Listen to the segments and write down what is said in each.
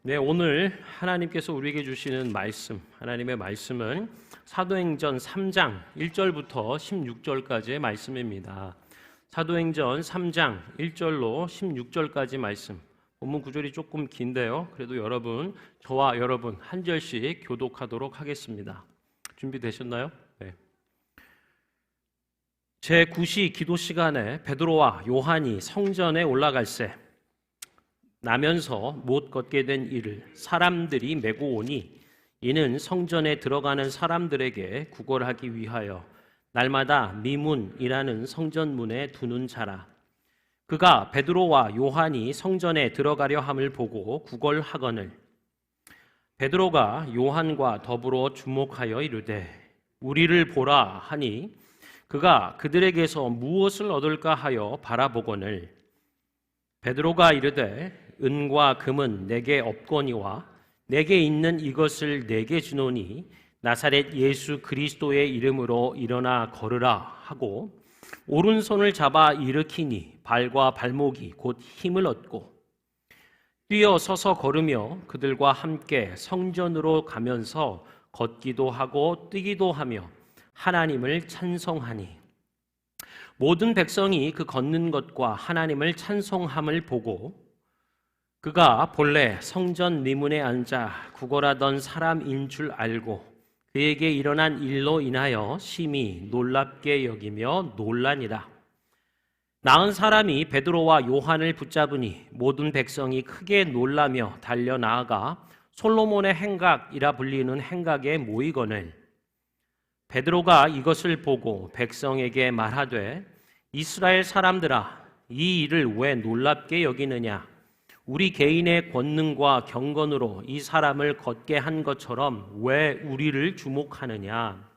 네, 오늘 하나님께서 우리에게 주시는 말씀, 하나님의 말씀은 사도행전 3장 1절부터 16절까지의 말씀입니다. 사도행전 3장 1절로 16절까지 말씀. 본문 구절이 조금 긴데요. 그래도 저와 여러분 한 절씩 교독하도록 하겠습니다. 준비되셨나요? 네. 제9시 기도 시간에 베드로와 요한이 성전에 올라갈새 나면서 못 걷게 된 이를 사람들이 메고 오니 이는 성전에 들어가는 사람들에게 구걸하기 위하여 날마다 미문이라는 성전문에 두는 자라. 그가 베드로와 요한이 성전에 들어가려 함을 보고 구걸하거늘 베드로가 요한과 더불어 주목하여 이르되 우리를 보라 하니 그가 그들에게서 무엇을 얻을까 하여 바라보거늘 베드로가 이르되 은과 금은 내게 없거니와 내게 있는 이것을 내게 주노니 나사렛 예수 그리스도의 이름으로 일어나 걸으라 하고 오른손을 잡아 일으키니 발과 발목이 곧 힘을 얻고 뛰어 서서 걸으며 그들과 함께 성전으로 가면서 걷기도 하고 뛰기도 하며 하나님을 찬송하니 모든 백성이 그 걷는 것과 하나님을 찬송함을 보고 그가 본래 성전 미문에 앉아 구걸하던 사람인 줄 알고 그에게 일어난 일로 인하여 심히 놀랍게 여기며 놀라니라. 나은 사람이 베드로와 요한을 붙잡으니 모든 백성이 크게 놀라며 달려 나아가 솔로몬의 행각이라 불리는 행각에 모이거늘 베드로가 이것을 보고 백성에게 말하되 이스라엘 사람들아 이 일을 왜 놀랍게 여기느냐 우리 개인의 권능과 경건으로 이 사람을 걷게 한 것처럼 왜 우리를 주목하느냐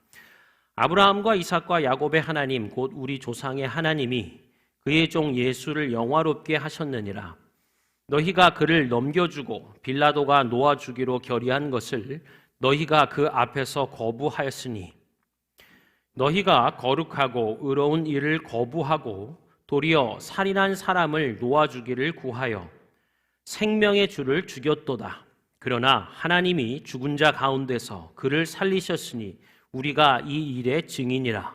아브라함과 이삭과 야곱의 하나님 곧 우리 조상의 하나님이 그의 종 예수를 영화롭게 하셨느니라. 너희가 그를 넘겨주고 빌라도가 놓아주기로 결의한 것을 너희가 그 앞에서 거부하였으니 너희가 거룩하고 의로운 일을 거부하고 도리어 살인한 사람을 놓아주기를 구하여 생명의 주를 죽였도다. 그러나 하나님이 죽은 자 가운데서 그를 살리셨으니 우리가 이 일의 증인이라.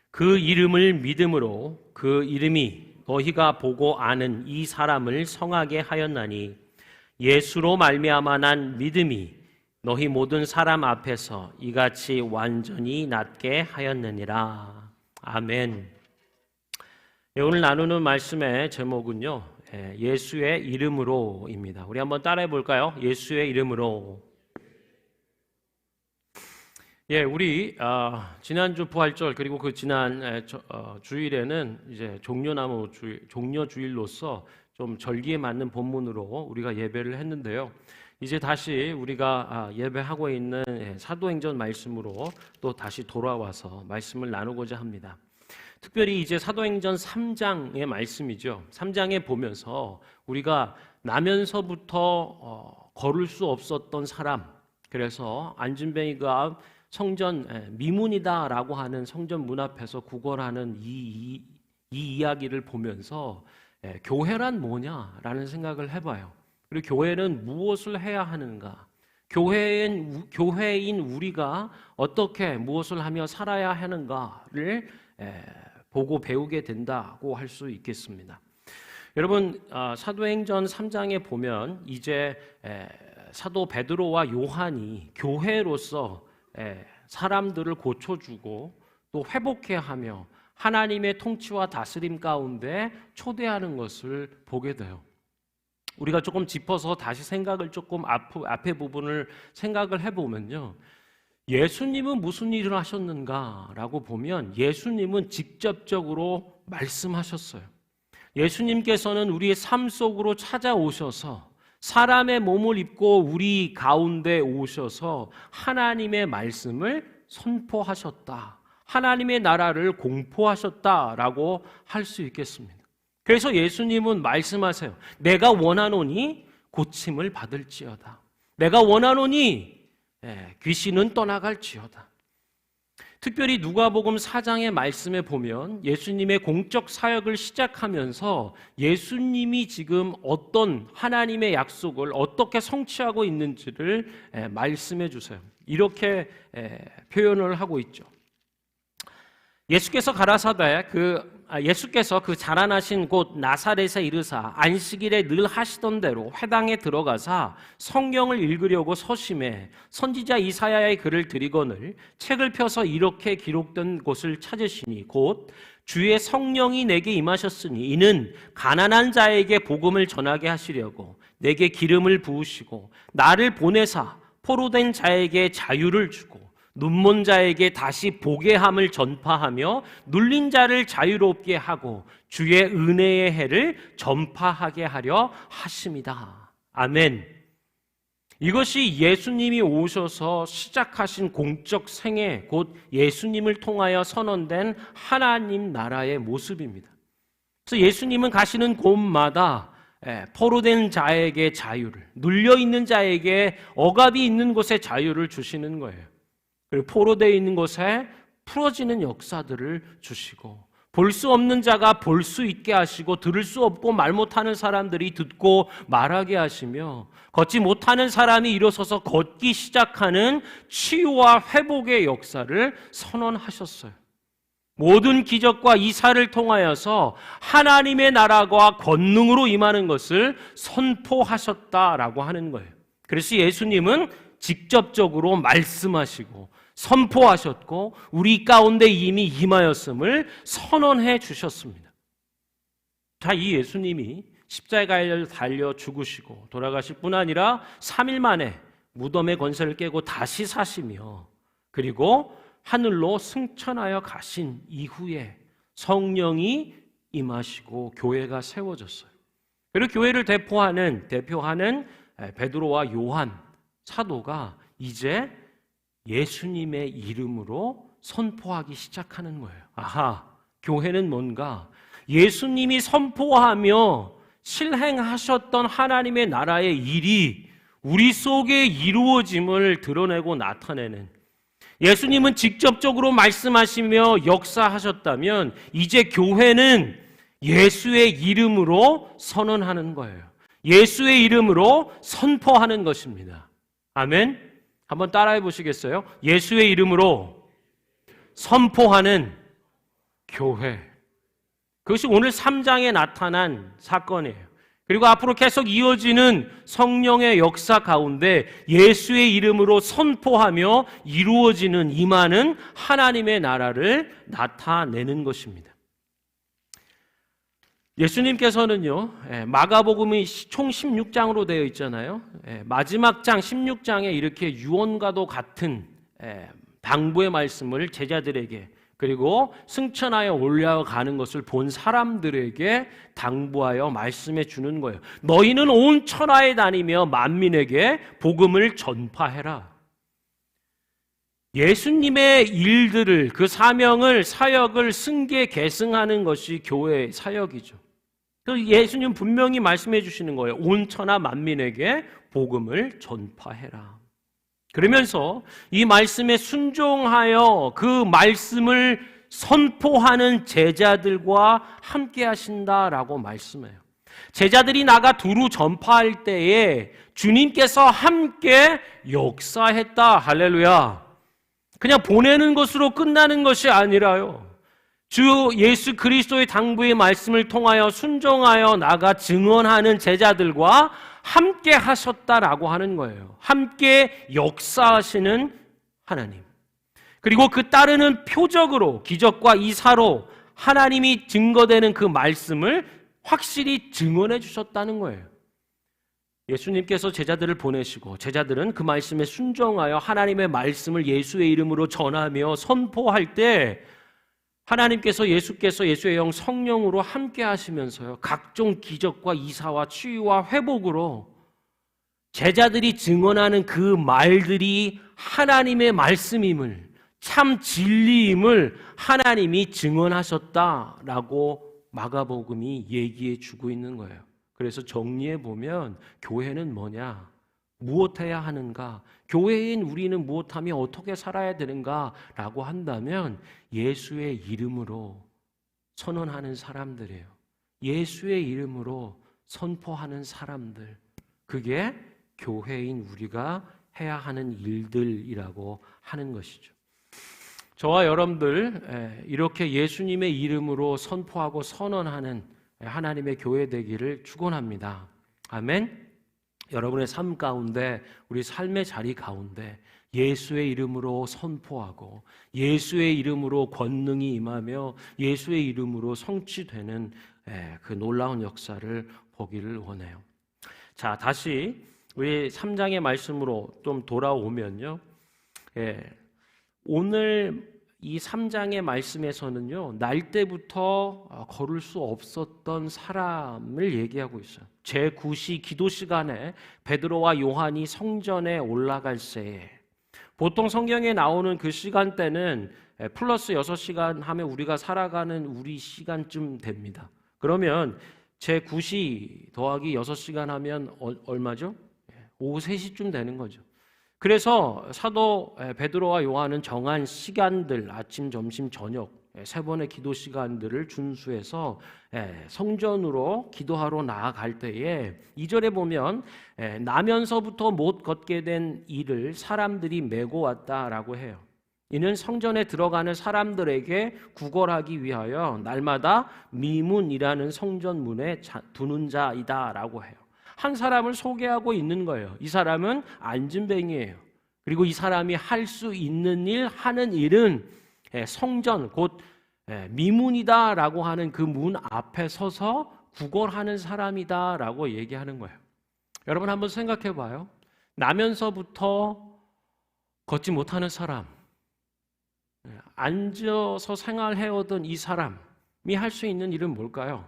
그 이름을 믿음으로 그 이름이 너희가 보고 아는 이 사람을 성하게 하였나니 예수로 말미암아 난 믿음이 너희 모든 사람 앞에서 이같이 완전히 낫게 하였느니라. 아멘. 오늘 나누는 말씀의 제목은요, 예수의 이름으로입니다. 우리 한번 따라해 볼까요? 예수의 이름으로. 우리 지난주 부활절 그리고 그 지난 주일에는 이제 종려 주일로서 좀 절기에 맞는 본문으로 우리가 예배를 했는데요. 이제 다시 우리가 예배하고 있는 사도행전 말씀으로 또 다시 돌아와서 말씀을 나누고자 합니다. 특별히 이제 사도행전 3장의 말씀이죠. 3장에 보면서 우리가 나면서부터 걸을 수 없었던 사람, 그래서 안진뱅이가 성전 미문이다라고 하는 성전 문 앞에서 구걸하는 이 이야기를 보면서 교회란 뭐냐라는 생각을 해봐요. 그리고 교회는 무엇을 해야 하는가? 교회인 우리가 어떻게 무엇을 하며 살아야 하는가를 보고 배우게 된다고 할 수 있겠습니다. 여러분, 사도행전 3장에 보면 이제 사도 베드로와 요한이 교회로서 사람들을 고쳐주고 또 회복해 하며 하나님의 통치와 다스림 가운데 초대하는 것을 보게 돼요. 우리가 조금 짚어서 다시 생각을 조금 앞에 부분을 생각을 해보면요. 예수님은 무슨 일을 하셨는가라고 보면 예수님은 직접적으로 말씀하셨어요. 예수님께서는 우리의 삶 속으로 찾아오셔서 사람의 몸을 입고 우리 가운데 오셔서 하나님의 말씀을 선포하셨다. 하나님의 나라를 공포하셨다라고 할 수 있겠습니다. 그래서 예수님은 말씀하세요. 내가 원하노니 고침을 받을지어다. 내가 원하노니 귀신은 떠나갈지어다. 특별히 누가복음 4장의 말씀에 보면 예수님의 공적 사역을 시작하면서 예수님이 지금 어떤 하나님의 약속을 어떻게 성취하고 있는지를 말씀해 주세요. 이렇게 표현을 하고 있죠. 예수께서 가라사대 예수께서 그 자라나신 곳 나사렛에 이르사 안식일에 늘 하시던 대로 회당에 들어가사 성경을 읽으려고 서심해 선지자 이사야의 글을 들이거늘 책을 펴서 이렇게 기록된 곳을 찾으시니 곧 주의 성령이 내게 임하셨으니 이는 가난한 자에게 복음을 전하게 하시려고 내게 기름을 부으시고 나를 보내사 포로된 자에게 자유를 주고 눈먼 자에게 다시 보게 함을 전파하며 눌린 자를 자유롭게 하고 주의 은혜의 해를 전파하게 하려 하심이다. 아멘. 이것이 예수님이 오셔서 시작하신 공적 생애, 곧 예수님을 통하여 선언된 하나님 나라의 모습입니다. 그래서 예수님은 가시는 곳마다 포로된 자에게 자유를, 눌려있는 자에게 억압이 있는 곳에 자유를 주시는 거예요. 그리고 포로되어 있는 곳에 풀어지는 역사들을 주시고 볼 수 없는 자가 볼 수 있게 하시고 들을 수 없고 말 못하는 사람들이 듣고 말하게 하시며 걷지 못하는 사람이 일어서서 걷기 시작하는 치유와 회복의 역사를 선언하셨어요. 모든 기적과 이사를 통하여서 하나님의 나라가 권능으로 임하는 것을 선포하셨다라고 하는 거예요. 그래서 예수님은 직접적으로 말씀하시고 선포하셨고 우리 가운데 이미 임하였음을 선언해 주셨습니다. 자, 이 예수님이 십자가에 달려 죽으시고 돌아가실 뿐 아니라 3일 만에 무덤의 권세를 깨고 다시 사시며 그리고 하늘로 승천하여 가신 이후에 성령이 임하시고 교회가 세워졌어요. 그리고 교회를 대표하는 베드로와 요한 사도가 이제 예수님의 이름으로 선포하기 시작하는 거예요. 아하, 교회는 뭔가 예수님이 선포하며 실행하셨던 하나님의 나라의 일이 우리 속에 이루어짐을 드러내고 나타내는, 예수님은 직접적으로 말씀하시며 역사하셨다면 이제 교회는 예수의 이름으로 선언하는 거예요. 예수의 이름으로 선포하는 것입니다. 아멘. 한번 따라해 보시겠어요? 예수의 이름으로 선포하는 교회. 그것이 오늘 3장에 나타난 사건이에요. 그리고 앞으로 계속 이어지는 성령의 역사 가운데 예수의 이름으로 선포하며 이루어지는 임하는 하나님의 나라를 나타내는 것입니다. 예수님께서는요, 마가복음이 총 16장으로 되어 있잖아요. 마지막 장 16장에 이렇게 유언과도 같은 당부의 말씀을 제자들에게 그리고 승천하여 올라가는 것을 본 사람들에게 당부하여 말씀해 주는 거예요. 너희는 온 천하에 다니며 만민에게 복음을 전파해라. 예수님의 일들을, 그 사명을, 사역을 승계 계승하는 것이 교회의 사역이죠. 예수님 분명히 말씀해 주시는 거예요. 온 천하 만민에게 복음을 전파해라. 그러면서 이 말씀에 순종하여 그 말씀을 선포하는 제자들과 함께 하신다라고 말씀해요. 제자들이 나가 두루 전파할 때에 주님께서 함께 역사했다. 할렐루야. 그냥 보내는 것으로 끝나는 것이 아니라요, 주 예수 그리스도의 당부의 말씀을 통하여 순종하여 나가 증언하는 제자들과 함께 하셨다라고 하는 거예요. 함께 역사하시는 하나님. 그리고 그 따르는 표적으로, 기적과 이사로 하나님이 증거되는 그 말씀을 확실히 증언해 주셨다는 거예요. 예수님께서 제자들을 보내시고 제자들은 그 말씀에 순종하여 하나님의 말씀을 예수의 이름으로 전하며 선포할 때 하나님께서, 예수께서 예수의 영 성령으로 함께 하시면서요, 각종 기적과 이사와 치유와 회복으로 제자들이 증언하는 그 말들이 하나님의 말씀임을, 참 진리임을 하나님이 증언하셨다라고 마가복음이 얘기해 주고 있는 거예요. 그래서 정리해 보면 교회는 뭐냐? 무엇해야 하는가? 교회인 우리는 무엇하며 어떻게 살아야 되는가라고 한다면 예수의 이름으로 선언하는 사람들이에요. 예수의 이름으로 선포하는 사람들. 그게 교회인 우리가 해야 하는 일들이라고 하는 것이죠. 저와 여러분들 이렇게 예수님의 이름으로 선포하고 선언하는 하나님의 교회 되기를 축원합니다. 아멘. 여러분의 삶 가운데, 우리 삶의 자리 가운데 예수의 이름으로 선포하고 예수의 이름으로 권능이 임하며 예수의 이름으로 성취되는 그 놀라운 역사를 보기를 원해요. 자, 다시 우리 3장의 말씀으로 좀 돌아오면요. 오늘 이 3장의 말씀에서는요, 날 때부터 걸을 수 없었던 사람을 얘기하고 있어요. 제9시 기도 시간에 베드로와 요한이 성전에 올라갈 새에, 보통 성경에 나오는 그 시간대는 플러스 6시간 하면 우리가 살아가는 우리 시간쯤 됩니다. 그러면 제9시 더하기 6시간 하면 얼마죠? 오후 3시쯤 되는 거죠. 그래서 사도 베드로와 요한은 정한 시간들, 아침, 점심, 저녁 3번의 기도 시간들을 준수해서 성전으로 기도하러 나아갈 때에 2절에 보면 나면서부터 못 걷게 된 이를 사람들이 메고 왔다라고 해요. 이는 성전에 들어가는 사람들에게 구걸하기 위하여 날마다 미문이라는 성전문에 두는 자이다라고 해요. 한 사람을 소개하고 있는 거예요. 이 사람은 안진뱅이에요. 그리고 이 사람이 할 수 있는 일, 하는 일은 성전, 곧 미문이다라고 하는 그 문 앞에 서서 구걸하는 사람이다라고 얘기하는 거예요. 여러분 한번 생각해 봐요. 나면서부터 걷지 못하는 사람, 앉아서 생활해오던 이 사람이 할 수 있는 일은 뭘까요?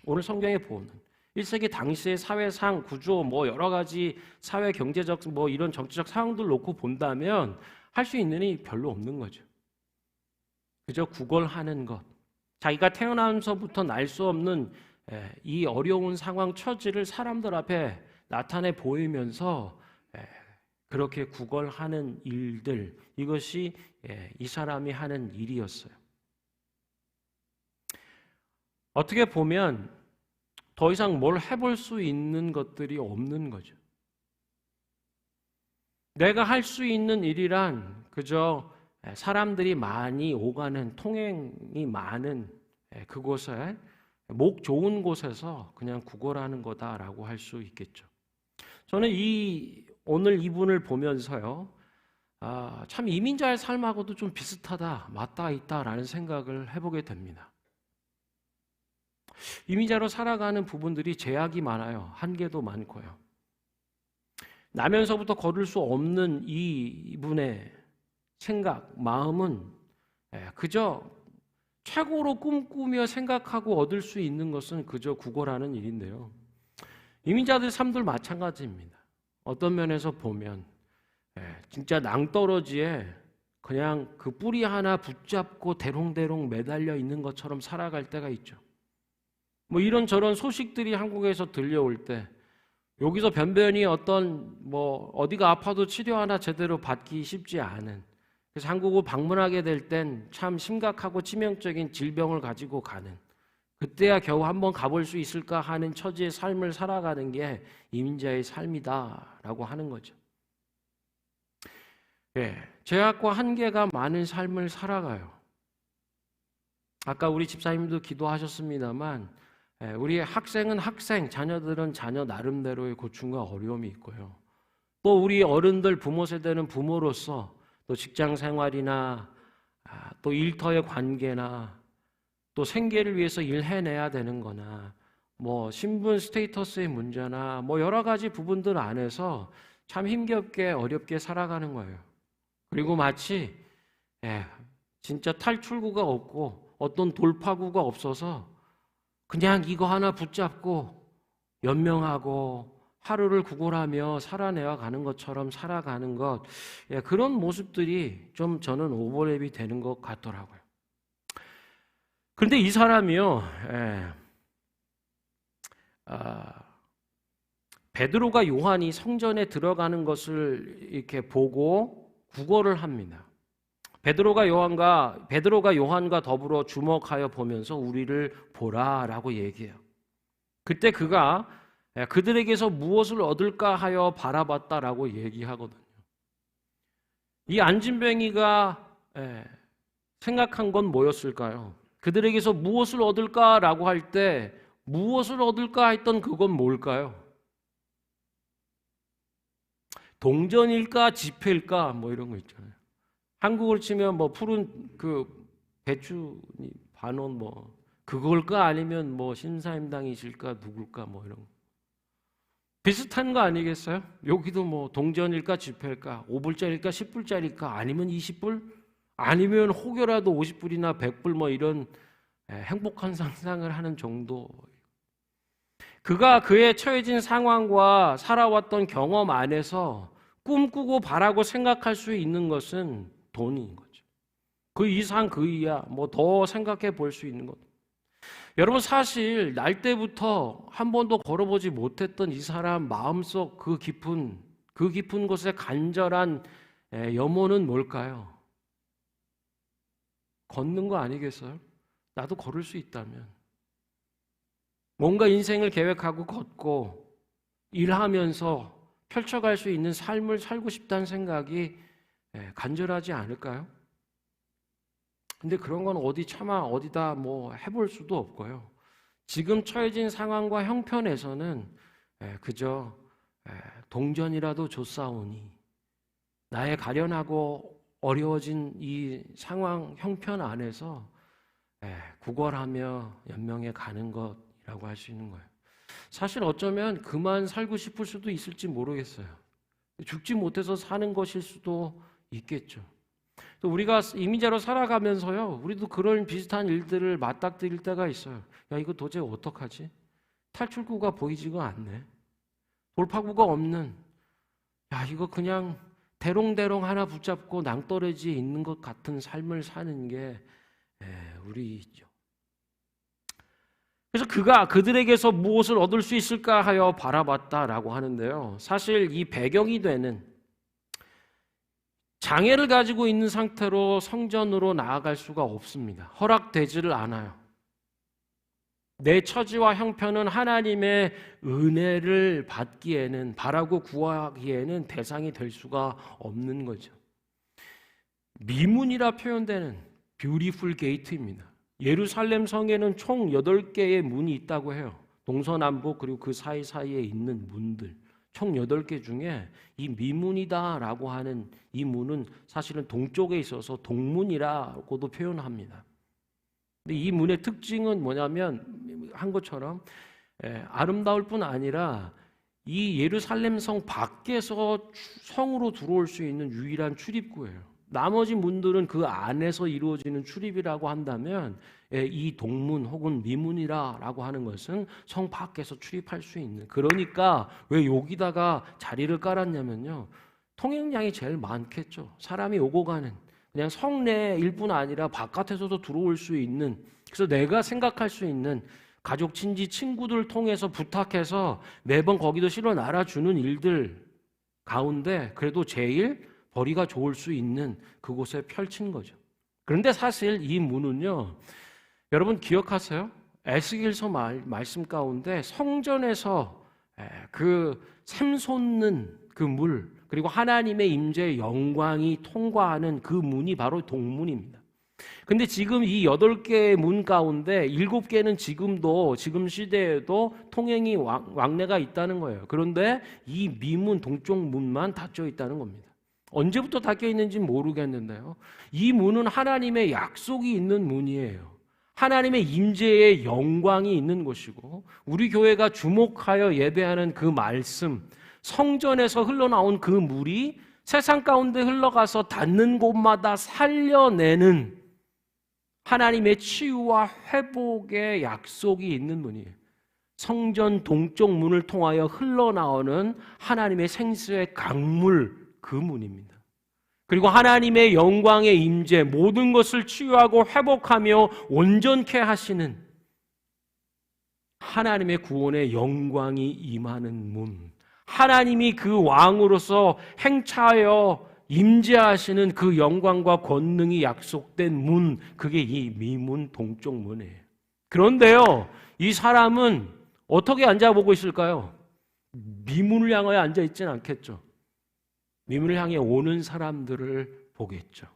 오늘 성경에 보는 1세기 당시의 사회상 구조, 여러 가지 사회 경제적 이런 정치적 상황들 놓고 본다면 할 수 있는 일이 별로 없는 거죠. 그저 구걸하는 것, 자기가 태어나면서부터 날 수 없는 이 어려운 상황 처지를 사람들 앞에 나타내 보이면서 그렇게 구걸하는 일들, 이것이 이 사람이 하는 일이었어요. 어떻게 보면 더 이상 뭘 해볼 수 있는 것들이 없는 거죠. 내가 할 수 있는 일이란 그저 사람들이 많이 오가는, 통행이 많은 그곳에, 목 좋은 곳에서 그냥 구걸하는 거다라고 할 수 있겠죠. 저는 오늘 이분을 보면서요, 참 이민자의 삶하고도 좀 비슷하다, 맞닿아 있다라는 생각을 해보게 됩니다. 이민자로 살아가는 부분들이 제약이 많아요. 한계도 많고요. 나면서부터 걸을 수 없는 이분의 생각, 마음은 그저 최고로 꿈꾸며 생각하고 얻을 수 있는 것은 그저 구걸하는 일인데요. 이민자들 삶도 마찬가지입니다. 어떤 면에서 보면 진짜 낭떠러지에 그냥 그 뿌리 하나 붙잡고 대롱대롱 매달려 있는 것처럼 살아갈 때가 있죠. 이런저런 소식들이 한국에서 들려올 때 여기서 변변히 어디가 아파도 치료 하나 제대로 받기 쉽지 않은, 그래서 한국을 방문하게 될 땐 참 심각하고 치명적인 질병을 가지고 가는, 그때야 겨우 한번 가볼 수 있을까 하는 처지의 삶을 살아가는 게 이민자의 삶이다라고 하는 거죠. 제약과 한계가 많은 삶을 살아가요. 아까 우리 집사님도 기도하셨습니다만 우리 학생은 학생, 자녀들은 자녀 나름대로의 고충과 어려움이 있고요. 또 우리 어른들, 부모 세대는 부모로서 또 직장 생활이나 또 일터의 관계나 또 생계를 위해서 일해내야 되는 거나 신분 스테이터스의 문제나 여러 가지 부분들 안에서 참 힘겹게 어렵게 살아가는 거예요. 그리고 마치 진짜 탈출구가 없고 어떤 돌파구가 없어서 그냥 이거 하나 붙잡고 연명하고 하루를 구걸하며 살아내어 가는 것처럼 살아가는 것, 그런 모습들이 좀 저는 오버랩이 되는 것 같더라고요. 그런데 이 사람이요, 베드로가 요한이 성전에 들어가는 것을 이렇게 보고 구걸을 합니다. 베드로가 요한과 더불어 주목하여 보면서 우리를 보라라고 얘기해요. 그때 그가 그들에게서 무엇을 얻을까 하여 바라봤다라고 얘기하거든요. 이 안진뱅이가 생각한 건 뭐였을까요? 그들에게서 무엇을 얻을까라고 할 때 무엇을 얻을까 했던 그건 뭘까요? 동전일까 지폐일까 뭐 이런 거 있잖아요. 한국으로 치면 뭐 푸른 그 배추 반원 뭐 그걸까 아니면 뭐 신사임당이실까 누굴까 뭐 이런 거. 비슷한 거 아니겠어요? 여기도 뭐 동전일까 지폐일까 5불짜리일까 10불짜리일까 아니면 20불 아니면 혹여라도 50불이나 100불 뭐 이런 행복한 상상을 하는 정도. 그가 그의 처해진 상황과 살아왔던 경험 안에서 꿈꾸고 바라고 생각할 수 있는 것은 돈인 거죠. 그 이상 그 이하 뭐 더 생각해 볼 수 있는 것. 여러분 사실 날 때부터 한 번도 걸어보지 못했던 이 사람 마음속 그 깊은 곳의 간절한 염원은 뭘까요? 걷는 거 아니겠어요? 나도 걸을 수 있다면 뭔가 인생을 계획하고 걷고 일하면서 펼쳐갈 수 있는 삶을 살고 싶다는 생각이 간절하지 않을까요? 근데 그런 건 어디다 뭐 해볼 수도 없고요. 지금 처해진 상황과 형편에서는 그저 동전이라도 줬사오니 나의 가련하고 어려워진 이 상황 형편 안에서 구걸하며 연명해 가는 것이라고 할 수 있는 거예요. 사실 어쩌면 그만 살고 싶을 수도 있을지 모르겠어요. 죽지 못해서 사는 것일 수도 있겠죠. 또 우리가 이민자로 살아가면서요, 우리도 그런 비슷한 일들을 맞닥뜨릴 때가 있어요. 야, 이거 도대체 어떡하지? 탈출구가 보이지가 않네. 돌파구가 없는, 야, 이거 그냥 대롱대롱 하나 붙잡고 낭떠러지에 있는 것 같은 삶을 사는 게 우리죠. 그래서 그가 그들에게서 무엇을 얻을 수 있을까 하여 바라봤다라고 하는데요. 사실 이 배경이 되는 장애를 가지고 있는 상태로 성전으로 나아갈 수가 없습니다. 허락되지를 않아요. 내 처지와 형편은 하나님의 은혜를 받기에는, 바라고 구하기에는 대상이 될 수가 없는 거죠. 미문이라 표현되는 뷰티풀 게이트입니다. 예루살렘 성에는 총 8개의 문이 있다고 해요. 동서남북 그리고 그 사이사이에 있는 문들 총 8개 중에 이 미문이다라고 하는 이 문은 사실은 동쪽에 있어서 동문이라고도 표현합니다. 근데 이 문의 특징은 뭐냐면 한 것처럼 아름다울 뿐 아니라 이 예루살렘 성 밖에서 성으로 들어올 수 있는 유일한 출입구예요. 나머지 문들은 그 안에서 이루어지는 출입이라고 한다면 이 동문 혹은 미문이라고 하는 것은 성 밖에서 출입할 수 있는, 그러니까 왜 여기다가 자리를 깔았냐면요, 통행량이 제일 많겠죠. 사람이 오고 가는, 그냥 성내일 뿐 아니라 바깥에서도 들어올 수 있는, 그래서 내가 생각할 수 있는 가족, 친지, 친구들 통해서 부탁해서 매번 거기도 실어 놔주는 일들 가운데 그래도 제일 거리가 좋을 수 있는 그곳에 펼친 거죠. 그런데 사실 이 문은요, 여러분 기억하세요? 에스겔서 말씀 가운데 성전에서 그 샘솟는 그 물, 그리고 하나님의 임재의 영광이 통과하는 그 문이 바로 동문입니다. 근데 지금 이 8개의 문 가운데 7개는 지금 시대에도 통행이 왕래가 있다는 거예요. 그런데 이 미문 동쪽 문만 닫혀 있다는 겁니다. 언제부터 닫혀 있는지 모르겠는데요, 이 문은 하나님의 약속이 있는 문이에요. 하나님의 임재의 영광이 있는 곳이고, 우리 교회가 주목하여 예배하는 그 말씀, 성전에서 흘러나온 그 물이 세상 가운데 흘러가서 닿는 곳마다 살려내는 하나님의 치유와 회복의 약속이 있는 문이에요. 성전 동쪽 문을 통하여 흘러나오는 하나님의 생수의 강물, 그 문입니다. 그리고 하나님의 영광의 임재, 모든 것을 치유하고 회복하며 온전케 하시는 하나님의 구원의 영광이 임하는 문, 하나님이 그 왕으로서 행차하여 임재하시는 그 영광과 권능이 약속된 문, 그게 이 미문 동쪽 문이에요. 그런데요, 이 사람은 어떻게 앉아보고 있을까요? 미문을 향하여 앉아있지는 않겠죠. 미문을 향해 오는 사람들을 보겠죠.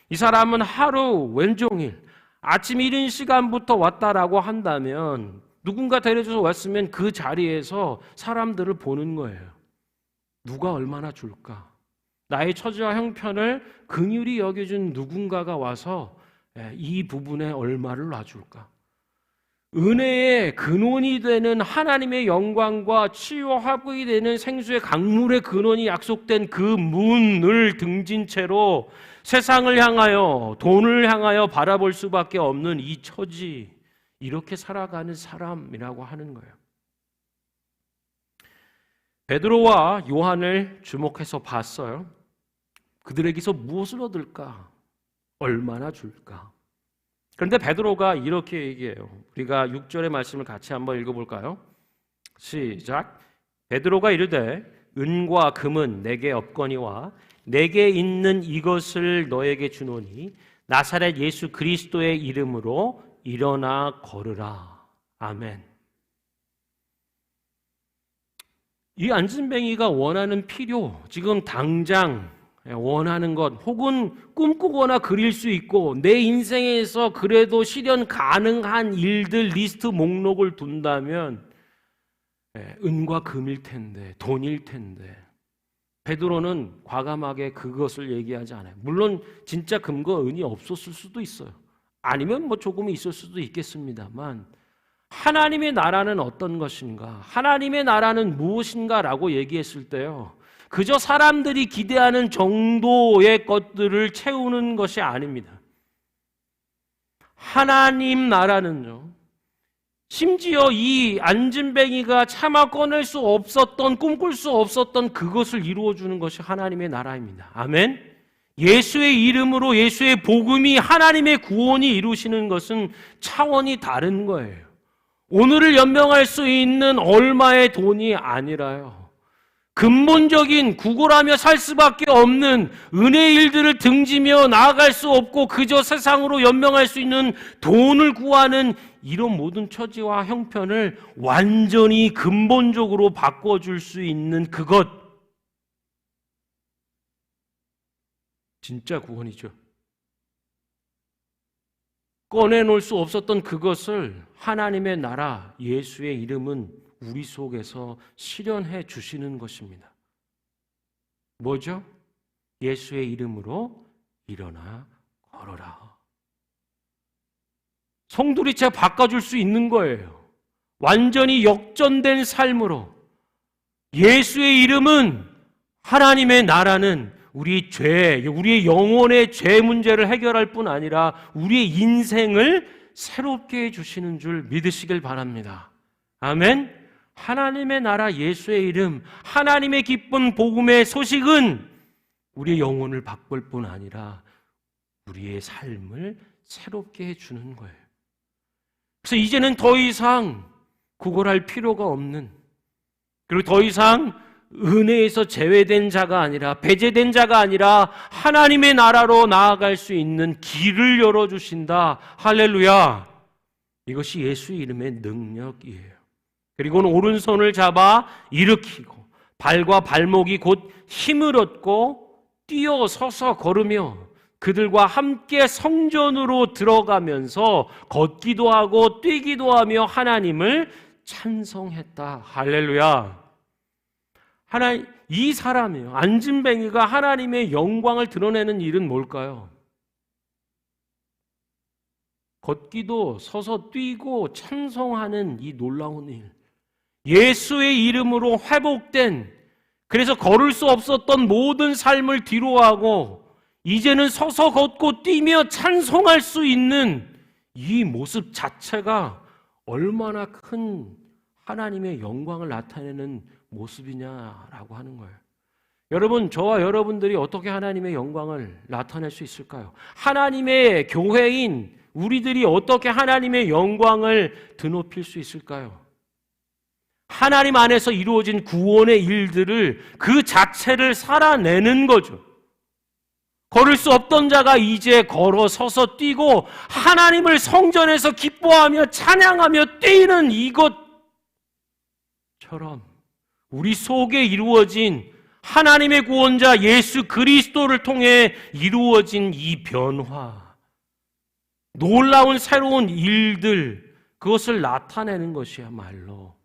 이 사람은 하루 왼종일 아침 이른 시간부터 왔다라고 한다면 누군가 데려줘서 왔으면 그 자리에서 사람들을 보는 거예요. 누가 얼마나 줄까? 나의 처지와 형편을 긍휼히 여겨준 누군가가 와서 이 부분에 얼마를 놔줄까? 은혜의 근원이 되는 하나님의 영광과 치유와 화복이 되는 생수의 강물의 근원이 약속된 그 문을 등진 채로 세상을 향하여, 돈을 향하여 바라볼 수밖에 없는 이 처지, 이렇게 살아가는 사람이라고 하는 거예요. 베드로와 요한을 주목해서 봤어요. 그들에게서 무엇을 얻을까? 얼마나 줄까? 그런데 베드로가 이렇게 얘기해요. 우리가 6절의 말씀을 같이 한번 읽어볼까요? 시작. 베드로가 이르되 은과 금은 내게 없거니와 내게 있는 이것을 너에게 주노니 나사렛 예수 그리스도의 이름으로 일어나 걸으라. 아멘. 이 안진뱅이가 원하는 필요, 지금 당장 원하는 것, 혹은 꿈꾸거나 그릴 수 있고 내 인생에서 그래도 실현 가능한 일들 리스트 목록을 둔다면 은과 금일 텐데, 돈일 텐데, 베드로는 과감하게 그것을 얘기하지 않아요. 물론 진짜 금과 은이 없었을 수도 있어요. 아니면 뭐 조금 있을 수도 있겠습니다만, 하나님의 나라는 어떤 것인가, 하나님의 나라는 무엇인가라고 얘기했을 때요, 그저 사람들이 기대하는 정도의 것들을 채우는 것이 아닙니다. 하나님 나라는요, 심지어 이 안진뱅이가 차마 꺼낼 수 없었던, 꿈꿀 수 없었던 그것을 이루어주는 것이 하나님의 나라입니다. 아멘. 예수의 이름으로 예수의 복음이 하나님의 구원이 이루시는 것은 차원이 다른 거예요. 오늘을 연명할 수 있는 얼마의 돈이 아니라요, 근본적인 구걸하며 살 수밖에 없는 은혜의 일들을 등지며 나아갈 수 없고 그저 세상으로 연명할 수 있는 돈을 구하는 이런 모든 처지와 형편을 완전히 근본적으로 바꿔줄 수 있는 그것, 진짜 구원이죠. 꺼내놓을 수 없었던 그것을 하나님의 나라 예수의 이름은 우리 속에서 실현해 주시는 것입니다. 뭐죠? 예수의 이름으로 일어나 걸어라. 송두리째 바꿔줄 수 있는 거예요. 완전히 역전된 삶으로. 예수의 이름은, 하나님의 나라는 우리 죄, 우리의 영혼의 죄 문제를 해결할 뿐 아니라 우리의 인생을 새롭게 해주시는 줄 믿으시길 바랍니다. 아멘. 하나님의 나라 예수의 이름, 하나님의 기쁜 복음의 소식은 우리의 영혼을 바꿀 뿐 아니라 우리의 삶을 새롭게 해주는 거예요. 그래서 이제는 더 이상 구걸할 필요가 없는, 그리고 더 이상 은혜에서 제외된 자가 아니라, 배제된 자가 아니라 하나님의 나라로 나아갈 수 있는 길을 열어주신다. 할렐루야. 이것이 예수의 이름의 능력이에요. 그리고는 오른손을 잡아 일으키고 발과 발목이 곧 힘을 얻고 뛰어 서서 걸으며 그들과 함께 성전으로 들어가면서 걷기도 하고 뛰기도 하며 하나님을 찬송했다. 할렐루야. 이 사람이요, 안진뱅이가 하나님의 영광을 드러내는 일은 뭘까요? 걷기도 서서 뛰고 찬송하는 이 놀라운 일, 예수의 이름으로 회복된, 그래서 걸을 수 없었던 모든 삶을 뒤로하고 이제는 서서 걷고 뛰며 찬송할 수 있는 이 모습 자체가 얼마나 큰 하나님의 영광을 나타내는 모습이냐라고 하는 거예요. 여러분, 저와 여러분들이 어떻게 하나님의 영광을 나타낼 수 있을까요? 하나님의 교회인 우리들이 어떻게 하나님의 영광을 드높일 수 있을까요? 하나님 안에서 이루어진 구원의 일들을 그 자체를 살아내는 거죠. 걸을 수 없던 자가 이제 걸어 서서 뛰고 하나님을 성전에서 기뻐하며 찬양하며 뛰는 이것처럼 우리 속에 이루어진 하나님의 구원자 예수 그리스도를 통해 이루어진 이 변화, 놀라운 새로운 일들, 그것을 나타내는 것이야말로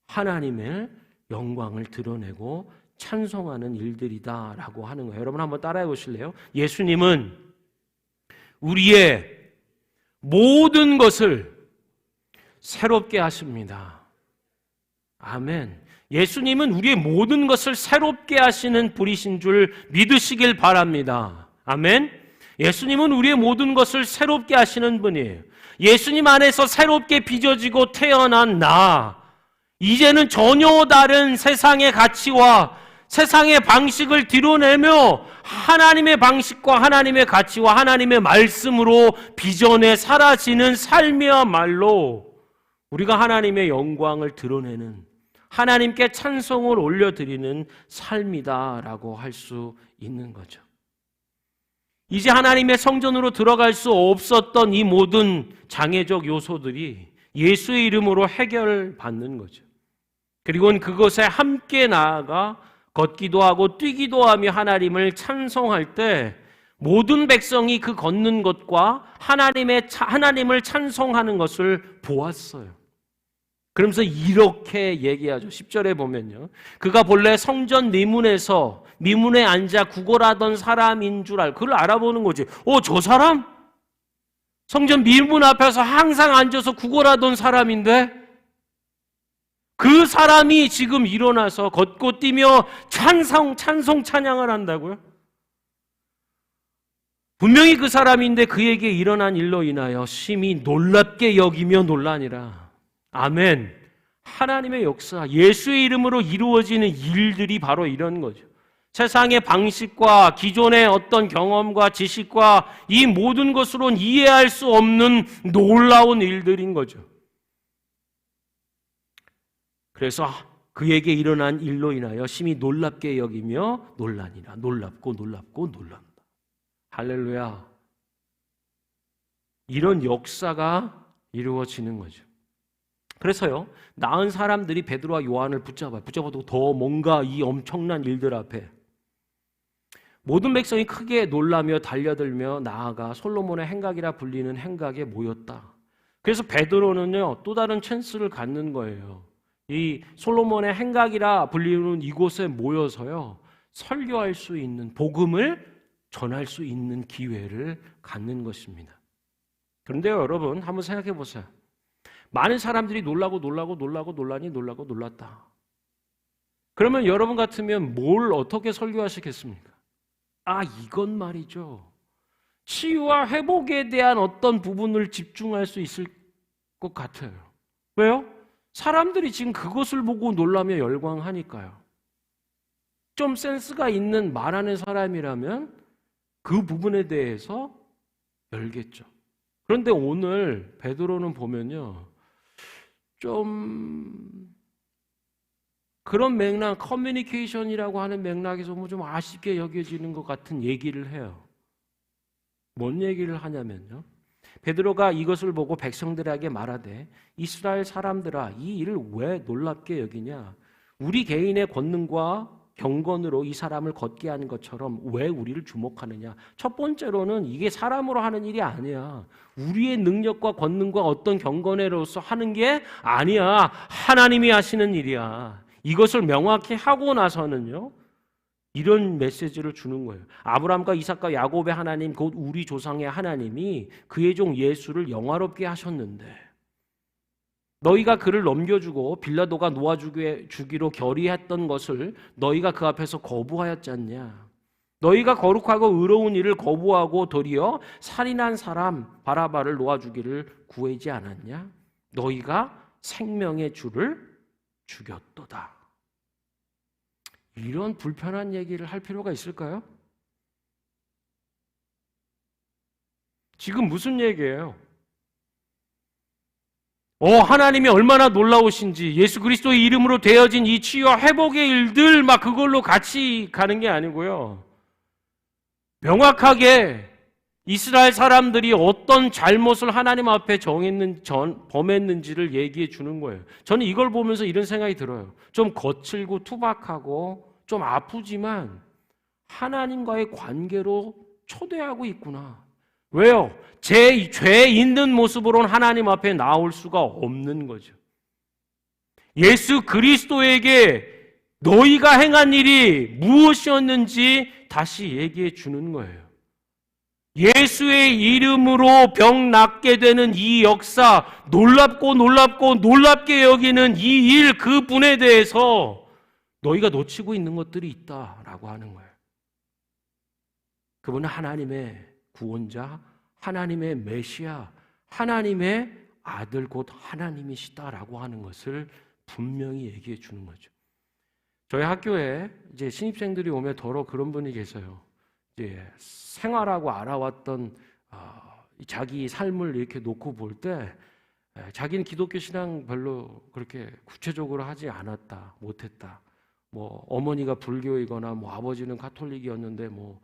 하나님의 영광을 드러내고 찬송하는 일들이다라고 하는 거예요. 여러분 한번 따라해 보실래요? 예수님은 우리의 모든 것을 새롭게 하십니다. 아멘. 예수님은 우리의 모든 것을 새롭게 하시는 분이신 줄 믿으시길 바랍니다. 아멘. 예수님은 우리의 모든 것을 새롭게 하시는 분이에요. 예수님 안에서 새롭게 빚어지고 태어난 나, 이제는 전혀 다른 세상의 가치와 세상의 방식을 드러내며 하나님의 방식과 하나님의 가치와 하나님의 말씀으로 비전에 사라지는 삶이야말로 우리가 하나님의 영광을 드러내는, 하나님께 찬송을 올려드리는 삶이다라고 할 수 있는 거죠. 이제 하나님의 성전으로 들어갈 수 없었던 이 모든 장애적 요소들이 예수의 이름으로 해결받는 거죠. 그리고는 그것에 함께 나아가 걷기도 하고 뛰기도 하며 하나님을 찬송할 때 모든 백성이 그 걷는 것과 하나님을 찬송하는 것을 보았어요. 그러면서 이렇게 얘기하죠. 10절에 보면요. 그가 본래 성전 미문에 앉아 구걸하던 사람인 줄 알고 그걸 알아보는 거지. 저 사람? 성전 미문 앞에서 항상 앉아서 구걸하던 사람인데 그 사람이 지금 일어나서 걷고 뛰며 찬송 찬양을 한다고요? 분명히 그 사람인데 그에게 일어난 일로 인하여 심히 놀랍게 여기며 놀라니라. 아멘. 하나님의 역사, 예수의 이름으로 이루어지는 일들이 바로 이런 거죠. 세상의 방식과 기존의 어떤 경험과 지식과 이 모든 것으로는 이해할 수 없는 놀라운 일들인 거죠. 그래서 그에게 일어난 일로 인하여 심히 놀랍게 여기며 놀라니라. 놀랍고 놀란다. 할렐루야. 이런 역사가 이루어지는 거죠. 그래서요, 나은 사람들이 베드로와 요한을 붙잡아도 더 뭔가 이 엄청난 일들 앞에 모든 백성이 크게 놀라며 달려들며 나아가 솔로몬의 행각이라 불리는 행각에 모였다. 그래서 베드로는요, 또 다른 찬스를 갖는 거예요. 이 솔로몬의 행각이라 불리는 이곳에 모여서요, 설교할 수 있는, 복음을 전할 수 있는 기회를 갖는 것입니다. 그런데요, 여러분 한번 생각해 보세요. 많은 사람들이 놀랐다. 그러면 여러분 같으면 뭘 어떻게 설교하시겠습니까? 이건 말이죠. 치유와 회복에 대한 어떤 부분을 집중할 수 있을 것 같아요. 왜요? 사람들이 지금 그것을 보고 놀라며 열광하니까요. 좀 센스가 있는 말하는 사람이라면 그 부분에 대해서 열겠죠. 그런데 오늘 베드로는 보면요, 좀 그런 맥락, 커뮤니케이션이라고 하는 맥락에서 좀 아쉽게 여겨지는 것 같은 얘기를 해요. 뭔 얘기를 하냐면요, 베드로가 이것을 보고 백성들에게 말하되 이스라엘 사람들아, 이 일을 왜 놀랍게 여기냐? 우리 개인의 권능과 경건으로 이 사람을 걷게 하는 것처럼 왜 우리를 주목하느냐? 첫 번째로는 이게 사람으로 하는 일이 아니야. 우리의 능력과 권능과 어떤 경건으로서 하는 게 아니야. 하나님이 하시는 일이야. 이것을 명확히 하고 나서는요, 이런 메시지를 주는 거예요. 아브라함과 이삭과 야곱의 하나님, 곧 우리 조상의 하나님이 그의 종 예수를 영화롭게 하셨는데 너희가 그를 넘겨주고 빌라도가 놓아주기로 결의했던 것을 너희가 그 앞에서 거부하였지 않냐? 너희가 거룩하고 의로운 일을 거부하고 도리어 살인한 사람 바라바를 놓아주기를 구하지 않았냐? 너희가 생명의 주를 죽였도다. 이런 불편한 얘기를 할 필요가 있을까요? 지금 무슨 얘기예요? 하나님이 얼마나 놀라우신지, 예수 그리스도의 이름으로 되어진 이 치유와 회복의 일들 막 그걸로 같이 가는 게 아니고요. 명확하게 이스라엘 사람들이 어떤 잘못을 하나님 앞에 범했는지를 얘기해 주는 거예요. 저는 이걸 보면서 이런 생각이 들어요. 좀 거칠고 투박하고 좀 아프지만 하나님과의 관계로 초대하고 있구나. 왜요? 제 죄 있는 모습으로는 하나님 앞에 나올 수가 없는 거죠. 예수 그리스도에게 너희가 행한 일이 무엇이었는지 다시 얘기해 주는 거예요. 예수의 이름으로 병 낫게 되는 이 역사, 놀랍게 여기는 이 일, 그분에 대해서 너희가 놓치고 있는 것들이 있다라고 하는 거예요. 그분은 하나님의 구원자, 하나님의 메시아, 하나님의 아들 곧 하나님이시다라고 하는 것을 분명히 얘기해 주는 거죠. 저희 학교에 이제 신입생들이 오면 더러 그런 분이 계세요. 이제 생활하고 알아왔던 자기 삶을 이렇게 놓고 볼 때 자기는 기독교 신앙 별로 그렇게 구체적으로 하지 않았다, 못했다. 뭐 어머니가 불교이거나 뭐 아버지는 가톨릭이었는데 뭐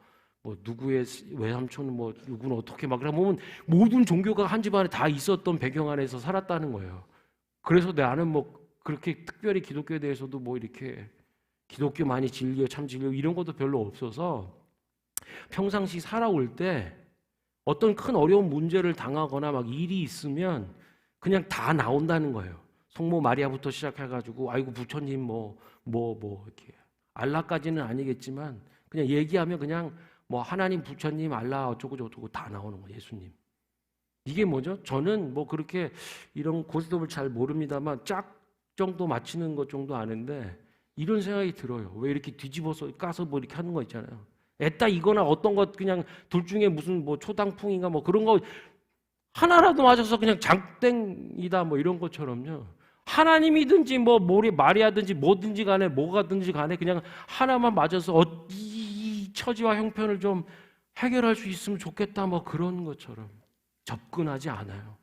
누구의 외삼촌은 뭐 누구는 어떻게 막 그러면 모든 종교가 한 집안에 다 있었던 배경 안에서 살았다는 거예요. 그래서 나는 뭐 그렇게 특별히 기독교에 대해서도 뭐 이렇게 기독교 많이 진리요 참 진리요 이런 것도 별로 없어서 평상시 살아올 때 어떤 큰 어려운 문제를 당하거나 막 일이 있으면 그냥 다 나온다는 거예요. 성모 마리아부터 시작해가지고 아이고 부처님 뭐 이렇게 알라까지는 아니겠지만 그냥 얘기하면 그냥 뭐 하나님 부처님 알라 어쩌고 저쩌고 다 나오는 거예요. 예수님. 이게 뭐죠? 저는 뭐 그렇게 이런 고스톱을 잘 모릅니다만 짝 정도 맞히는 것 정도 아는데 이런 생각이 들어요. 왜 이렇게 뒤집어서 까서 뭐 이렇게 하는 거 있잖아요. 애따 이거나 어떤 것 그냥 둘 중에 무슨 뭐 초당풍인가 뭐 그런 거 하나라도 맞아서 그냥 장땡이다 뭐 이런 것처럼요. 하나님이든지 뭐 마리아든지 뭐든지 간에 뭐가든지 간에 그냥 하나만 맞아서 이 처지와 형편을 좀 해결할 수 있으면 좋겠다 뭐 그런 것처럼 접근하지 않아요.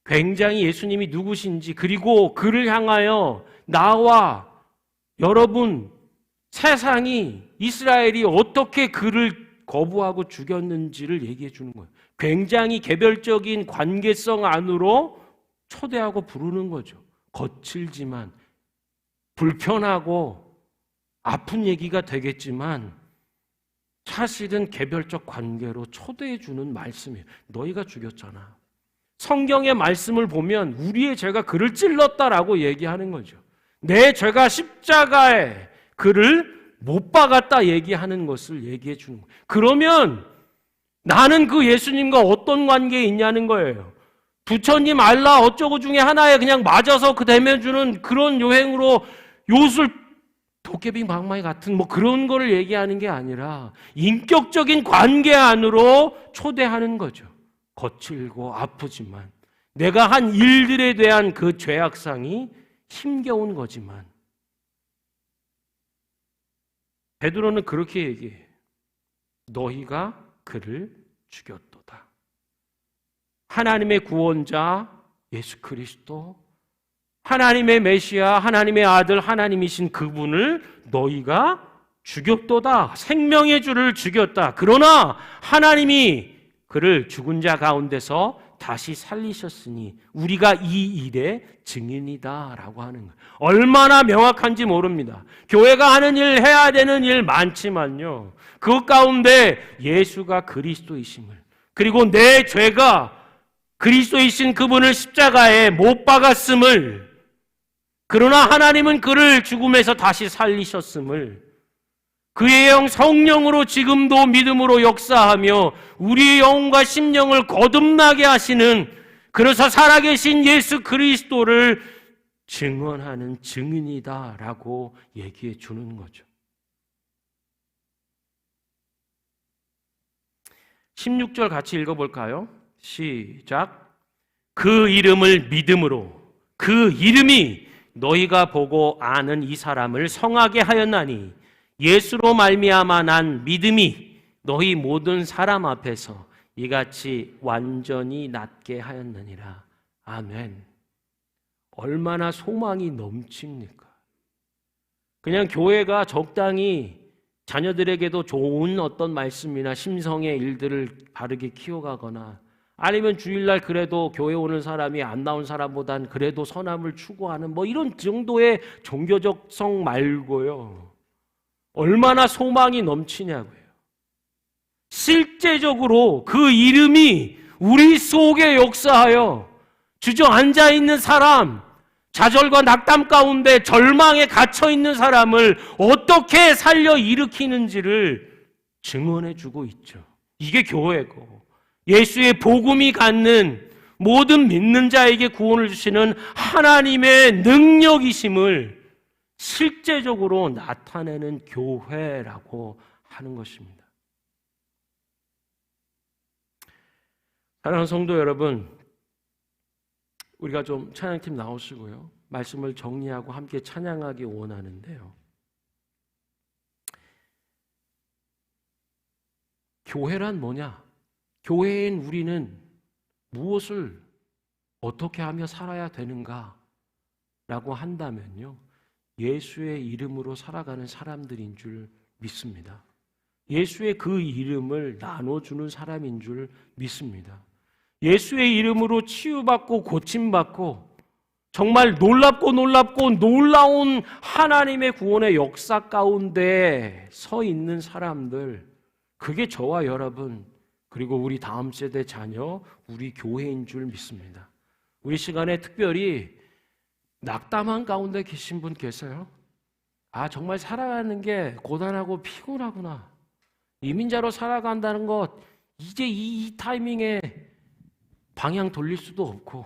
굉장히 예수님이 누구신지 그리고 그를 향하여 나와 여러분 세상이 이스라엘이 어떻게 그를 거부하고 죽였는지를 얘기해 주는 거예요. 굉장히 개별적인 관계성 안으로 초대하고 부르는 거죠. 거칠지만 불편하고 아픈 얘기가 되겠지만 사실은 개별적 관계로 초대해 주는 말씀이에요. 너희가 죽였잖아. 성경의 말씀을 보면 우리의 죄가 그를 찔렀다라고 얘기하는 거죠. 내 죄가 십자가에 그를 못 박았다 얘기하는 것을 얘기해 주는 거예요. 그러면 나는 그 예수님과 어떤 관계에 있냐는 거예요. 부처님 알라 어쩌고 중에 하나에 그냥 맞아서 그 대면주는 그런 요행으로 요술 도깨비 방망이 같은 뭐 그런 거를 얘기하는 게 아니라 인격적인 관계 안으로 초대하는 거죠. 거칠고 아프지만 내가 한 일들에 대한 그 죄악상이 힘겨운 거지만 베드로는 그렇게 얘기해. 너희가 그를 죽였도다. 하나님의 구원자 예수 그리스도, 하나님의 메시아, 하나님의 아들, 하나님이신 그분을 너희가 죽였도다. 생명의 주를 죽였다. 그러나 하나님이 그를 죽은 자 가운데서 다시 살리셨으니 우리가 이 일의 증인이다 라고 하는 거예요. 얼마나 명확한지 모릅니다. 교회가 하는 일, 해야 되는 일 많지만요. 그 가운데 예수가 그리스도이심을, 그리고 내 죄가 그리스도이신 그분을 십자가에 못 박았음을, 그러나 하나님은 그를 죽음에서 다시 살리셨음을, 그의 영 성령으로 지금도 믿음으로 역사하며 우리의 영혼과 심령을 거듭나게 하시는, 그래서 살아계신 예수 그리스도를 증언하는 증인이다라고 얘기해 주는 거죠. 16절 같이 읽어볼까요? 시작. 그 이름을 믿음으로, 그 이름이 너희가 보고 아는 이 사람을 성하게 하였나니 예수로 말미암아 난 믿음이 너희 모든 사람 앞에서 이같이 완전히 낫게 하였느니라. 아멘. 얼마나 소망이 넘칩니까? 그냥 교회가 적당히 자녀들에게도 좋은 어떤 말씀이나 심성의 일들을 바르게 키워가거나, 아니면 주일날 그래도 교회 오는 사람이 안 나온 사람보단 그래도 선함을 추구하는 뭐 이런 정도의 종교적성 말고요, 얼마나 소망이 넘치냐고요. 실제적으로 그 이름이 우리 속에 역사하여 주저앉아 있는 사람, 좌절과 낙담 가운데 절망에 갇혀 있는 사람을 어떻게 살려 일으키는지를 증언해 주고 있죠. 이게 교회고, 예수의 복음이 갖는 모든 믿는 자에게 구원을 주시는 하나님의 능력이심을 실제적으로 나타내는 교회라고 하는 것입니다. 사랑하는 성도 여러분, 우리가 좀 찬양팀 나오시고요, 말씀을 정리하고 함께 찬양하기 원하는데요, 교회란 뭐냐? 교회인 우리는 무엇을 어떻게 하며 살아야 되는가? 라고 한다면요, 예수의 이름으로 살아가는 사람들인 줄 믿습니다. 예수의 그 이름을 나눠주는 사람인 줄 믿습니다. 예수의 이름으로 치유받고 고침받고 정말 놀랍고 놀라운 하나님의 구원의 역사 가운데 서 있는 사람들, 그게 저와 여러분, 그리고 우리 다음 세대 자녀, 우리 교회인 줄 믿습니다. 우리 시간에 특별히 낙담한 가운데 계신 분 계세요? 아, 정말 살아가는 게 고단하고 피곤하구나. 이민자로 살아간다는 것, 이제 이 타이밍에 방향 돌릴 수도 없고,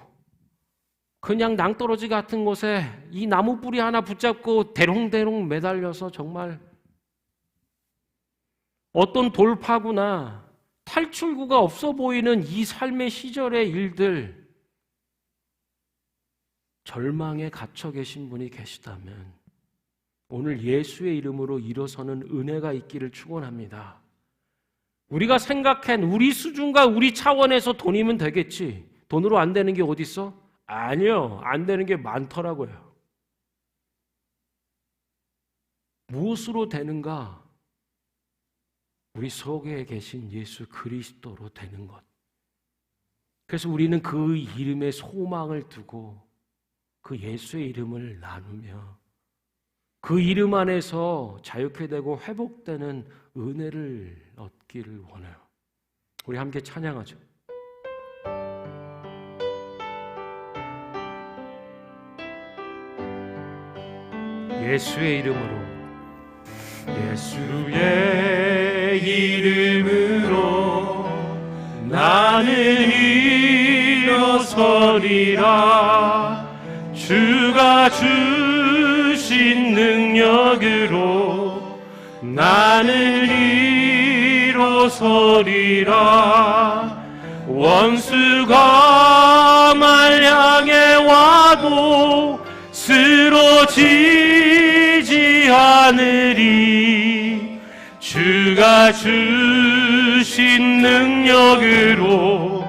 그냥 낭떠러지 같은 곳에 이 나무 뿌리 하나 붙잡고 대롱대롱 매달려서 정말 어떤 돌파구나 탈출구가 없어 보이는 이 삶의 시절의 일들, 절망에 갇혀 계신 분이 계시다면 오늘 예수의 이름으로 일어서는 은혜가 있기를 축원합니다. 우리가 생각한 우리 수준과 우리 차원에서 돈이면 되겠지, 돈으로 안 되는 게 어디 있어? 아니요, 안 되는 게 많더라고요. 무엇으로 되는가? 우리 속에 계신 예수 그리스도로 되는 것. 그래서 우리는 그 이름에 소망을 두고 그 예수의 이름을 나누며 그 이름 안에서 자유케 되고 회복되는 은혜를 얻기를 원해요. 우리 함께 찬양하죠. 예수의 이름으로, 예수의 이름으로 나는 일어서리라. 주가 주신 능력으로 나는 일어서리라. 원수가 날 향해 와도 쓰러지지 않으리. 주가 주신 능력으로,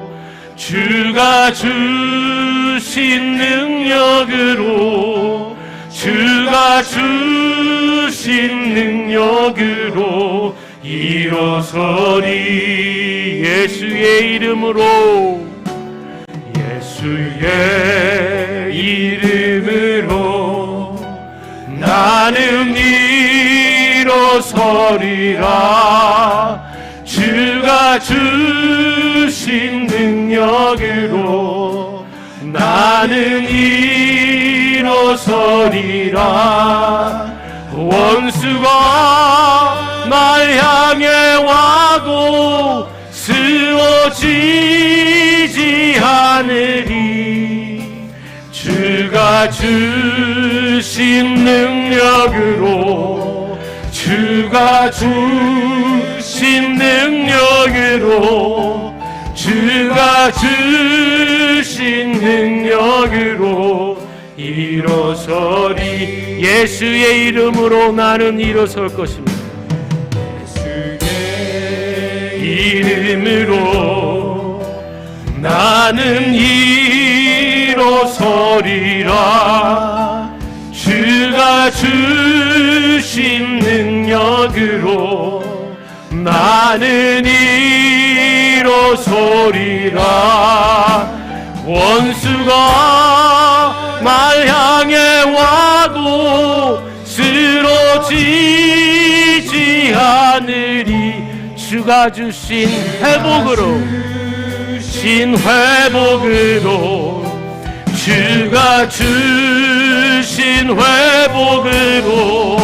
주가 주신 능력으로, 주가 주신 능력으로 일어서리. 예수의 이름으로, 예수의 이름으로 나는 일어서리라. 주가 주신 능력으로 나는 일어서리라. 원수가 날 향해 와도 쓰러지지 않으리. 주가 주신 능력으로, 주가 주신 능력으로, 주가 주신 능력으로 일어서리. 예수의 이름으로 나는 일어설 것입니다. 예수의 이름으로 나는 일어서리라. 일어서리라. 주가 주신 능력으로 나는 일어서리라. 원수가 날 향해 와도 쓰러지지 않으리. 주가 주신 회복으로, 주가 주신 회복으로,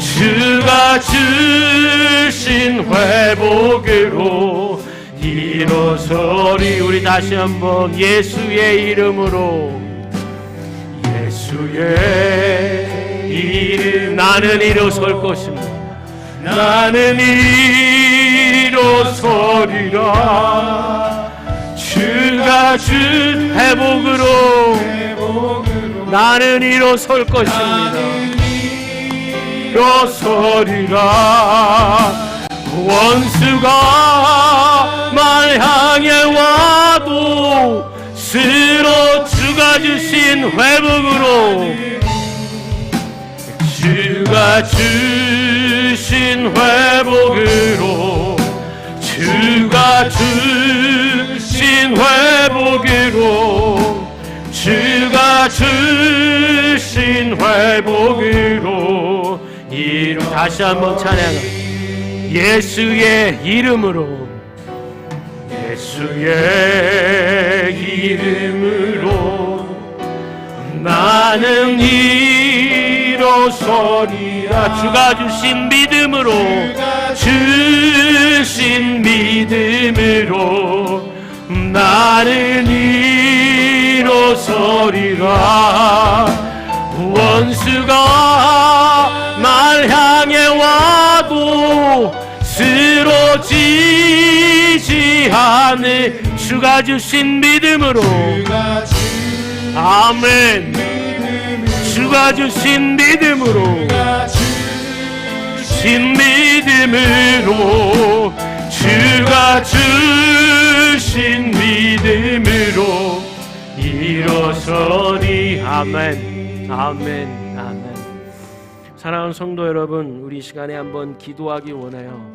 주가 주신 회복으로 일어서리. 우리 다시 한번 예수의 이름으로, 예수의 이름. 나는 일어설 것입니다. 나는 일어서리라. 주가 준 회복으로 나는 일어설 것입니다. 일어서리라. 원수가 날 향해 와도 주가 주신 회복으로, 주가 주신 회복으로, 주가 주신 회복으로, 주가 주신 회복으로. 다시 한번 찬양합니다. 예수의 이름으로, 예수의 이름으로 나는 일어서리라. 주가 주신 믿음으로, 주신 믿음으로 나는 일어서리라. 원수가 날 향해 와도 쓰러지지 않을 주가 주신 믿음으로. 아멘. 주가 주신 믿음으로, 주신 믿음으로, 주가 주신 믿음으로 일어서리. 아멘, 아멘, 아멘. 사랑하는 성도 여러분, 우리 시간에 한번 기도하기 원해요.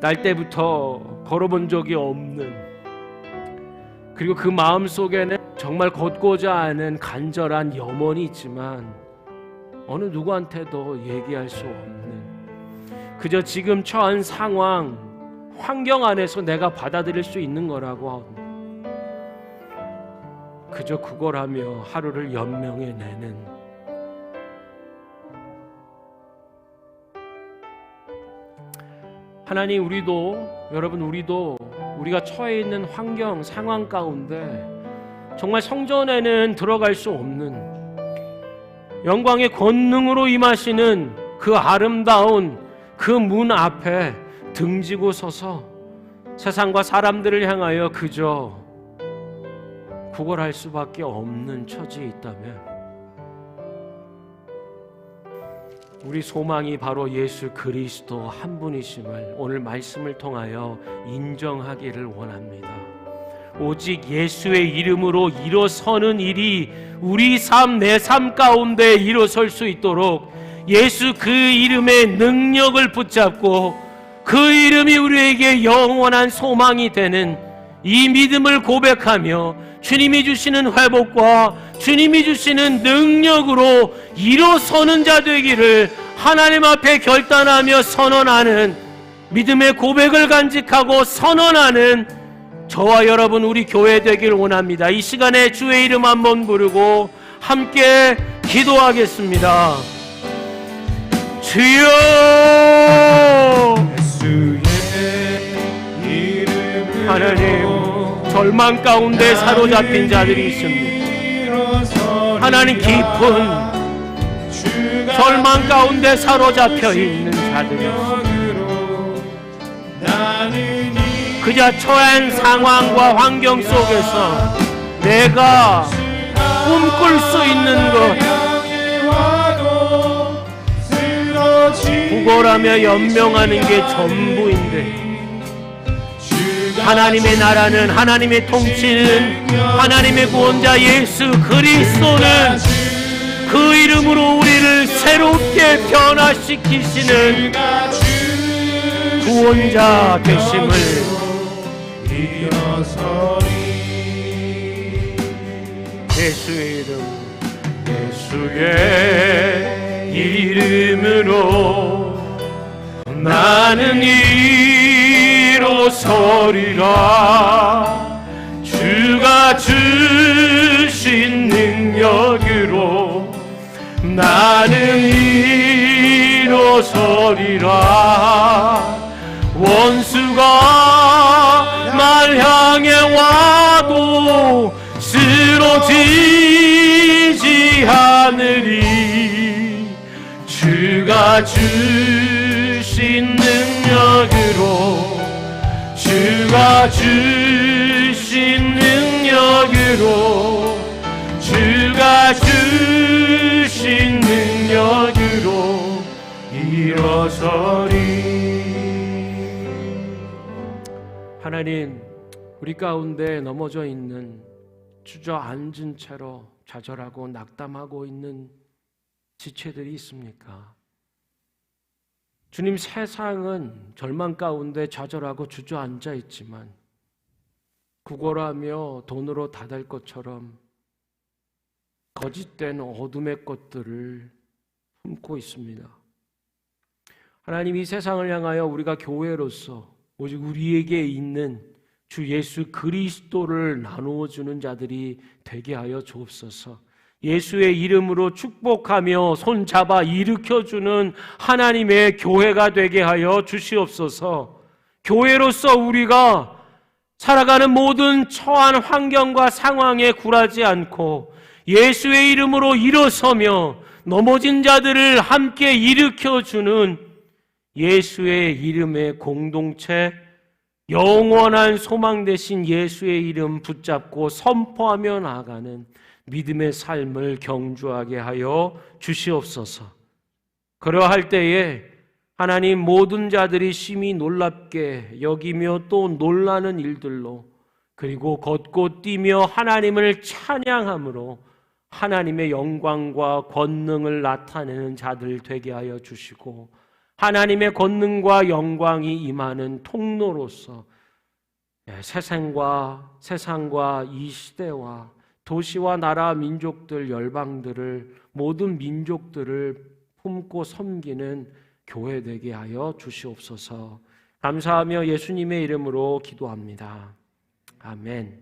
날 때부터 걸어본 적이 없는, 그리고 그 마음 속에는 정말 걷고자 하는 간절한 염원이 있지만 어느 누구한테도 얘기할 수 없는, 그저 지금 처한 상황, 환경 안에서 내가 받아들일 수 있는 거라고, 그저 그걸 하며 하루를 연명해내는, 하나님, 우리도, 여러분, 우리가 처해 있는 환경, 상황 가운데 정말 성전에는 들어갈 수 없는, 영광의 권능으로 임하시는 그 아름다운 그 문 앞에 등지고 서서 세상과 사람들을 향하여 그저 구걸할 수밖에 없는 처지에 있다면, 우리 소망이 바로 예수 그리스도 한 분이심을 오늘 말씀을 통하여 인정하기를 원합니다. 오직 예수의 이름으로 일어서는 일이 우리 삶, 내 삶 가운데 일어설 수 있도록 예수 그 이름의 능력을 붙잡고 그 이름이 우리에게 영원한 소망이 되는 이 믿음을 고백하며 주님이 주시는 회복과 주님이 주시는 능력으로 일어서는 자 되기를 하나님 앞에 결단하며 선언하는, 믿음의 고백을 간직하고 선언하는 저와 여러분, 우리 교회 되길 원합니다. 이 시간에 주의 이름 한번 부르고 함께 기도하겠습니다. 주여, 하나님, 절망 가운데 사로잡힌 자들이 있습니다. 하나님, 깊은 절망 가운데 사로잡혀 있는 자들이 있습니다. 그저 처한 상황과 환경 속에서 내가 꿈꿀 수 있는 것, 구걸하며 연명하는 게 전부인데 하나님의 나라는, 하나님의 통치는, 하나님의 구원자 예수 그리스도는 그 이름으로 우리를 새롭게 변화시키시는 구원자 되심을 예수의 이름, 예수의 이름으로 나는 일어서리라. 주가 주신 능력으로 나는 일어서리라. 원수가 날 향해 와도 쓰러지지 않으리. 주가 주신 능력으로, 주가 주신 능력으로, 주가 주신 능력으로 일어서리. 하나님, 우리 가운데 넘어져 있는, 주저앉은 채로 좌절하고 낙담하고 있는 지체들이 있습니까? 주님, 세상은 절망 가운데 좌절하고 주저앉아 있지만 구걸하며 돈으로 다될 것처럼 거짓된 어둠의 것들을 품고 있습니다. 하나님, 이 세상을 향하여 우리가 교회로서 오직 우리에게 있는 주 예수 그리스도를 나누어 주는 자들이 되게 하여 주옵소서. 예수의 이름으로 축복하며 손잡아 일으켜주는 하나님의 교회가 되게 하여 주시옵소서. 교회로서 우리가 살아가는 모든 처한 환경과 상황에 굴하지 않고 예수의 이름으로 일어서며 넘어진 자들을 함께 일으켜주는 예수의 이름의 공동체, 영원한 소망 되신 예수의 이름 붙잡고 선포하며 나아가는 믿음의 삶을 경주하게 하여 주시옵소서. 그러할 때에 하나님, 모든 자들이 심히 놀랍게 여기며 또 놀라는 일들로, 그리고 걷고 뛰며 하나님을 찬양함으로 하나님의 영광과 권능을 나타내는 자들 되게 하여 주시고, 하나님의 권능과 영광이 임하는 통로로서 세상과 이 시대와 도시와 나라, 민족들, 열방들을, 모든 민족들을 품고 섬기는 교회 되게 하여 주시옵소서. 감사하며 예수님의 이름으로 기도합니다. 아멘.